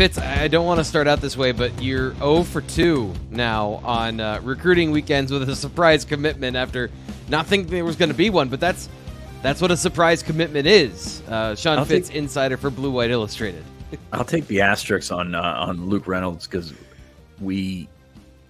Fitz, I don't want to start out this way, but you're 0 for 2 now on recruiting weekends with a surprise commitment after not thinking there was going to be one, but that's what a surprise commitment is. Sean Fitz, insider for Blue White Illustrated. I'll take the asterisks on Luke Reynolds because we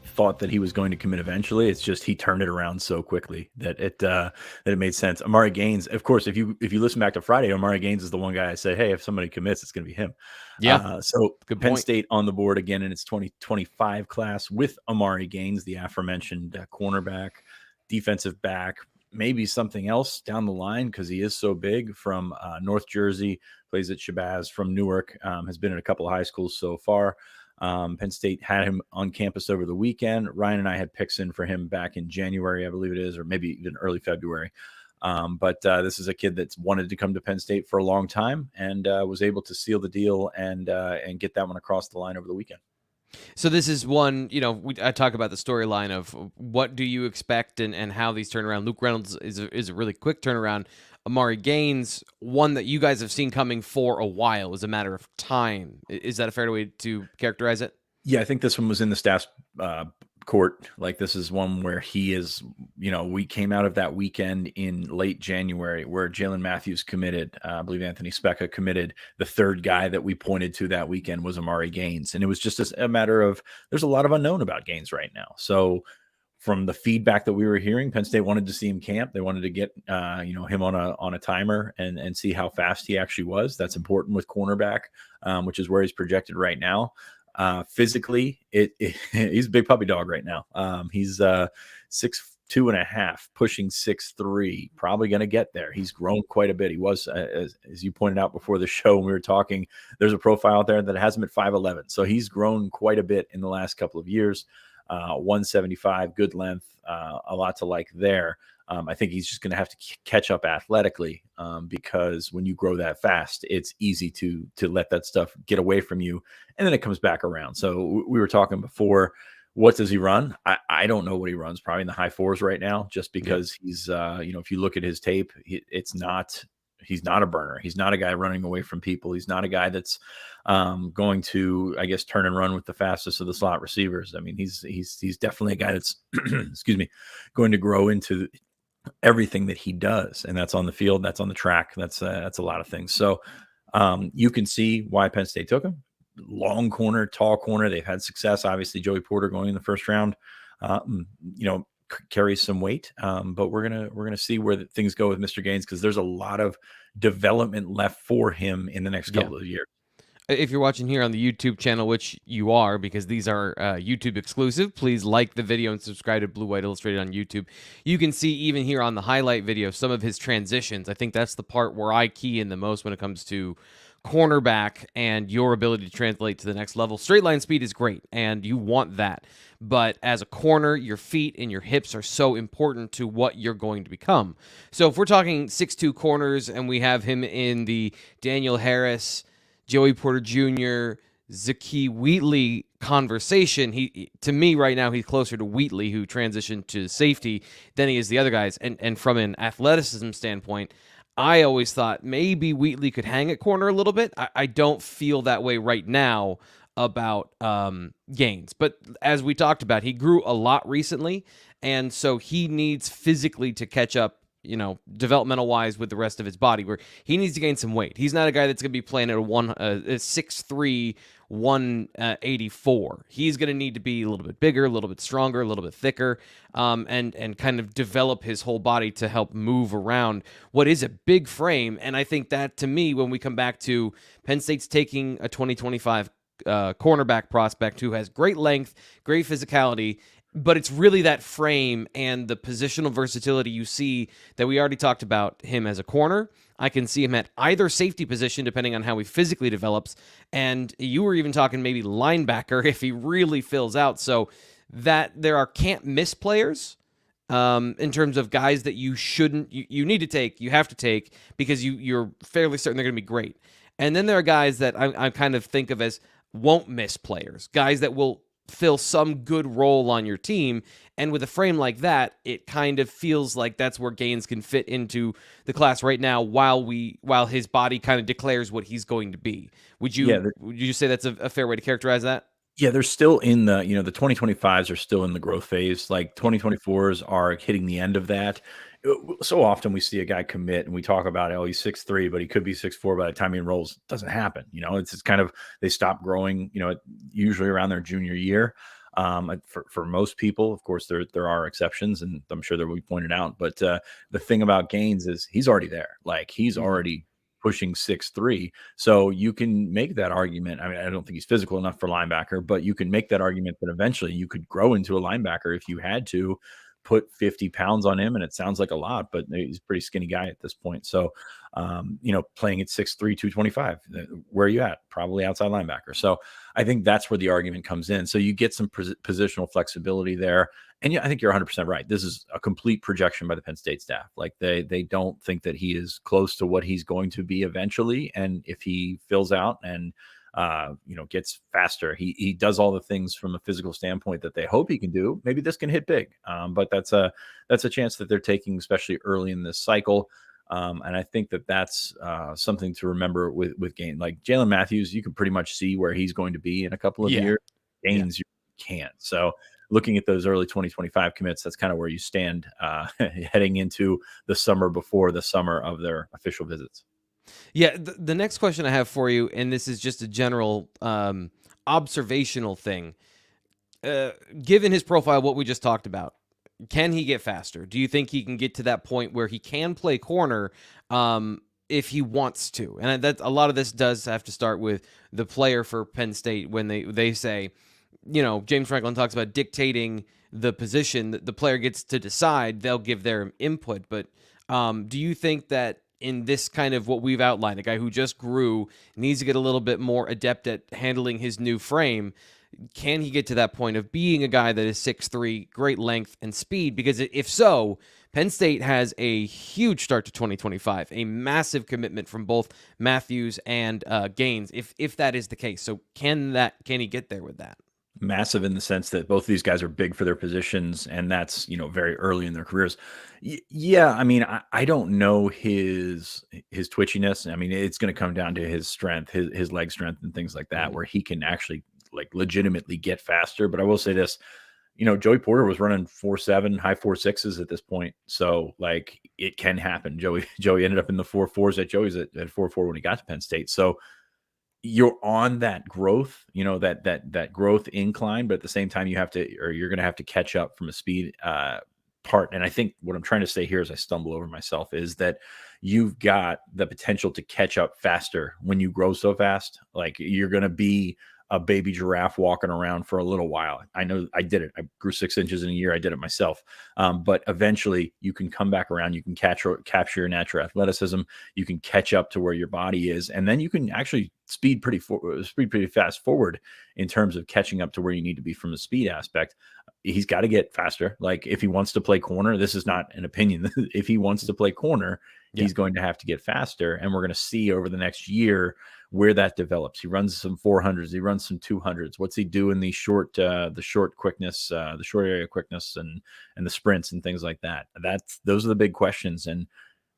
thought that he was going to commit eventually. It's just he turned it around so quickly that it made sense. Omari Gaines, of course, if you listen back to Friday, Omari Gaines is the one guy I say, hey, if somebody commits, it's going to be him. Yeah. So good Penn point. State on the board again in its 2025 class with Omari Gaines, the aforementioned cornerback, defensive back, maybe something else down the line because he is so big, from North Jersey, plays at Shabazz, from Newark, has been in a couple of high schools so far. Penn State had him on campus over the weekend. Ryan and I had picks in for him back in January, I believe it is, or maybe even early February. But this is a kid that's wanted to come to Penn State for a long time and was able to seal the deal and get that one across the line over the weekend. So this is one, I talk about the storyline of what do you expect and how these turn around. Luke Reynolds is a really quick turnaround. Omari Gaines, one that you guys have seen coming for a while, is a matter of time. Is that a fair way to characterize it? Yeah, I think this one was in the staff's court. Like, this is one where he is, we came out of that weekend in late January where Jalen Matthews committed. I believe Anthony Specca committed. The third guy that we pointed to that weekend was Omari Gaines. And it was just a matter of, there's a lot of unknown about Gaines right now. So from the feedback that we were hearing, Penn State wanted to see him camp. They wanted to get, him on a timer and see how fast he actually was. That's important with cornerback, which is where he's projected right now. Physically, he's a big puppy dog right now. He's 6'2.5", pushing 6'3", probably going to get there. He's grown quite a bit. He was, as you pointed out before the show when we were talking, there's a profile out there that has him at 5'11". So he's grown quite a bit in the last couple of years. 175, good length, a lot to like there. I think he's just going to have to catch up athletically because when you grow that fast, it's easy to let that stuff get away from you, and then it comes back around. So we were talking before, what does he run? I don't know what he runs, probably in the high fours right now, just because he's, if you look at his tape, he's not a burner. He's not a guy running away from people. He's not a guy that's going to, I guess, turn and run with the fastest of the slot receivers. I mean, he's definitely a guy that's, going to grow into everything that he does, and that's on the field, that's on the track, that's a lot of things. So you can see why Penn State took him. Long corner, tall corner. They've had success. Obviously, Joey Porter going in the first round, carries some weight. But we're gonna see where things go with Mr. Gaines, because there's a lot of development left for him in the next couple of years. If you're watching here on the YouTube channel, which you are, because these are YouTube exclusive, please like the video and subscribe to Blue White Illustrated on YouTube. You can see even here on the highlight video some of his transitions. I think that's the part where I key in the most when it comes to cornerback and your ability to translate to the next level. Straight line speed is great, and you want that. But as a corner, your feet and your hips are so important to what you're going to become. So if we're talking 6'2" corners and we have him in the Daniel Harris, Joey Porter Jr., Zakee Wheatley conversation, to me right now, he's closer to Wheatley, who transitioned to safety, than he is the other guys. And from an athleticism standpoint, I always thought maybe Wheatley could hang at corner a little bit. I don't feel that way right now about Gaines. But as we talked about, he grew a lot recently, and so he needs physically to catch up, developmental wise, with the rest of his body, where he needs to gain some weight. He's not a guy that's going to be playing at a 6'3", 184. He's going to need to be a little bit bigger, a little bit stronger, a little bit thicker, and kind of develop his whole body to help move around what is a big frame. And I think that, to me, when we come back to Penn State's taking a 2025 cornerback prospect who has great length, great physicality, but it's really that frame and the positional versatility you see that we already talked about him as a corner. I can see him at either safety position, depending on how he physically develops. And you were even talking maybe linebacker if he really fills out. So that there are can't miss players in terms of guys that you need to take, you have to take, because you're fairly certain they're going to be great. And then there are guys that I kind of think of as won't miss players, guys that will fill some good role on your team. And with a frame like that, it kind of feels like that's where Gaines can fit into the class right now while his body kind of declares what he's going to be. Would Yeah, you say that's a fair way to characterize that? yeah, they're still in the, the 2025s are still in the growth phase. Like Yeah. 2024s are hitting the end of that. So often we see a guy commit and we talk about, oh, he's 6'3", but he could be 6'4" by the time he enrolls. It doesn't happen. It's just kind of, they stop growing, usually around their junior year. For most people, of course, there are exceptions, and I'm sure that we pointed out. But the thing about Gaines is he's already there. Like he's Mhm. already pushing 6'3". So you can make that argument. I mean, I don't think he's physical enough for linebacker, but you can make that argument that eventually you could grow into a linebacker if you had to put 50 pounds on him. And it sounds like a lot, but he's a pretty skinny guy at this point. So, playing at 6'3", 225, where are you at? Probably outside linebacker. So I think that's where the argument comes in. So you get some positional flexibility there. And yeah, I think you're 100% right. This is a complete projection by the Penn State staff. Like they don't think that he is close to what he's going to be eventually. And if he fills out and gets faster, he does all the things from a physical standpoint that they hope he can do. Maybe this can hit big, but that's a chance that they're taking, especially early in this cycle. And I think that's something to remember with Gaines. Like Jalen Matthews, you can pretty much see where he's going to be in a couple of Yeah. years. Yeah. Gaines, you can't. So looking at those early 2025 commits, that's kind of where you stand heading into the summer before the summer of their official visits. Yeah, the next question I have for you, and this is just a general observational thing. Given his profile, what we just talked about, can he get faster? Do you think he can get to that point where he can play corner if he wants to? And that a lot of this does have to start with the player for Penn State when they say, James Franklin talks about dictating the position that the player gets to decide. They'll give their input, but do you think that in this kind of what we've outlined, a guy who just grew needs to get a little bit more adept at handling his new frame? Can he get to that point of being a guy that is 6'3", great length and speed? Because if so, Penn State has a huge start to 2025, a massive commitment from both Matthews and Gaines, if that is the case. So can he get there with that? Massive in the sense that both of these guys are big for their positions, and that's very early in their careers. Yeah, I mean, I don't know his twitchiness. I mean, it's going to come down to his strength, his leg strength, and things like that, Mhm. where he can actually like legitimately get faster. But I will say this, Joey Porter was running 4.7, high 4.6s at this point, so like it can happen. Joey ended up in the 4.4s at Joey's at 4.4 when he got to Penn State. So you're on that growth, that growth incline, but at the same time, you're going to have to catch up from a speed part. And I think what I'm trying to say here as I stumble over myself is that you've got the potential to catch up faster when you grow so fast. Like you're going to be a baby giraffe walking around for a little while. I know I did it. I grew 6 inches in a year. I did it myself. But eventually you can come back around. You can capture your natural athleticism. You can catch up to where your body is. And then you can actually speed pretty fast forward in terms of catching up to where you need to be from the speed aspect. He's got to get faster. Like if he wants to play corner, this is not an opinion. If he wants to play corner, he's going to have to get faster. And we're going to see over the next year where that develops. He runs some 400s, he runs some 200s. What's he do in the short quickness, the short area quickness, and the sprints and things like that? Those are the big questions. And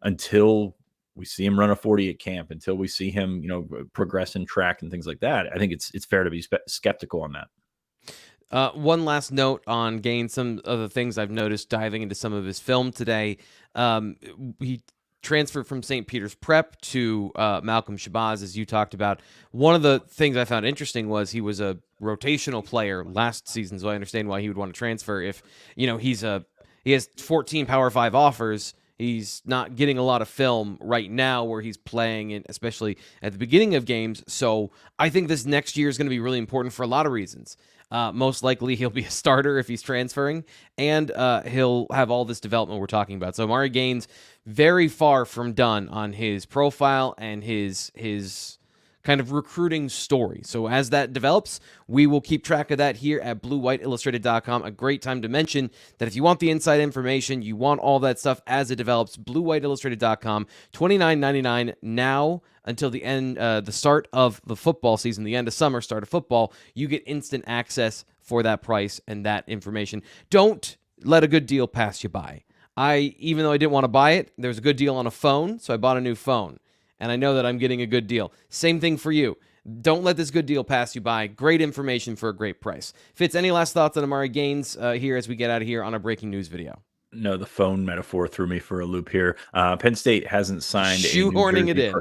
until we see him run a 40 at camp, until we see him, progress in track and things like that, I think it's fair to be skeptical on that. One last note on Gaines. Some of the things I've noticed diving into some of his film today. He transferred from St. Peter's Prep to Malcolm Shabazz, as you talked about. One of the things I found interesting was he was a rotational player last season, so I understand why he would want to transfer. If he has 14 Power 5 offers, he's not getting a lot of film right now where he's playing, and especially at the beginning of games. So I think this next year is going to be really important for a lot of reasons. Most likely he'll be a starter if he's transferring, and he'll have all this development we're talking about. So Omari Gaines, very far from done on his profile and his kind of recruiting story. So as that develops, we will keep track of that here at BlueWhiteIllustrated.com. A great time to mention that if you want the inside information, you want all that stuff as it develops, BlueWhiteIllustrated.com, $29.99 now until the end, the start of the football season, the end of summer, start of football. You get instant access for that price and that information. Don't let a good deal pass you by. Even though I didn't want to buy it, there was a good deal on a phone, so I bought a new phone. And I know that I'm getting a good deal. Same thing for you. Don't let this good deal pass you by. Great information for a great price. Fitz, any last thoughts on Omari Gaines here as we get out of here on a breaking news video? No, the phone metaphor threw me for a loop here. Penn State hasn't signed shoehorning it in.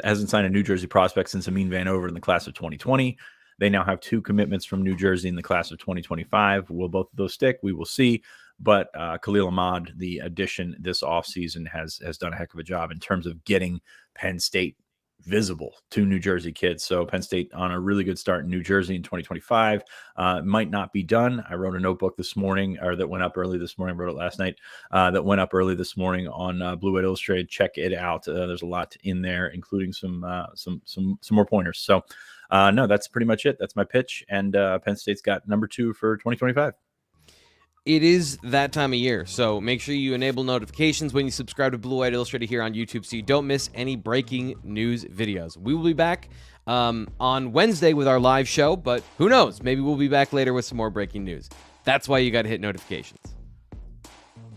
Hasn't signed a New Jersey prospect since Amin Vanover in the class of 2020. They now have 2 commitments from New Jersey in the class of 2025. Will both of those stick? We will see. But Khalil Ahmad, the addition this offseason, has done a heck of a job in terms of getting Penn State visible to New Jersey kids. So Penn State on a really good start in New Jersey in 2025. Might not be done. I wrote a notebook this morning, or that went up early this morning. I wrote it last night. That went up early this morning on Blue White Illustrated. Check it out. There's a lot in there, including some more pointers. So no, that's pretty much it. That's my pitch. And Penn State's got number 2 for 2025. It is that time of year, so make sure you enable notifications when you subscribe to Blue White Illustrated here on YouTube so you don't miss any breaking news videos. We will be back on Wednesday with our live show, but who knows? Maybe we'll be back later with some more breaking news. That's why you got to hit notifications.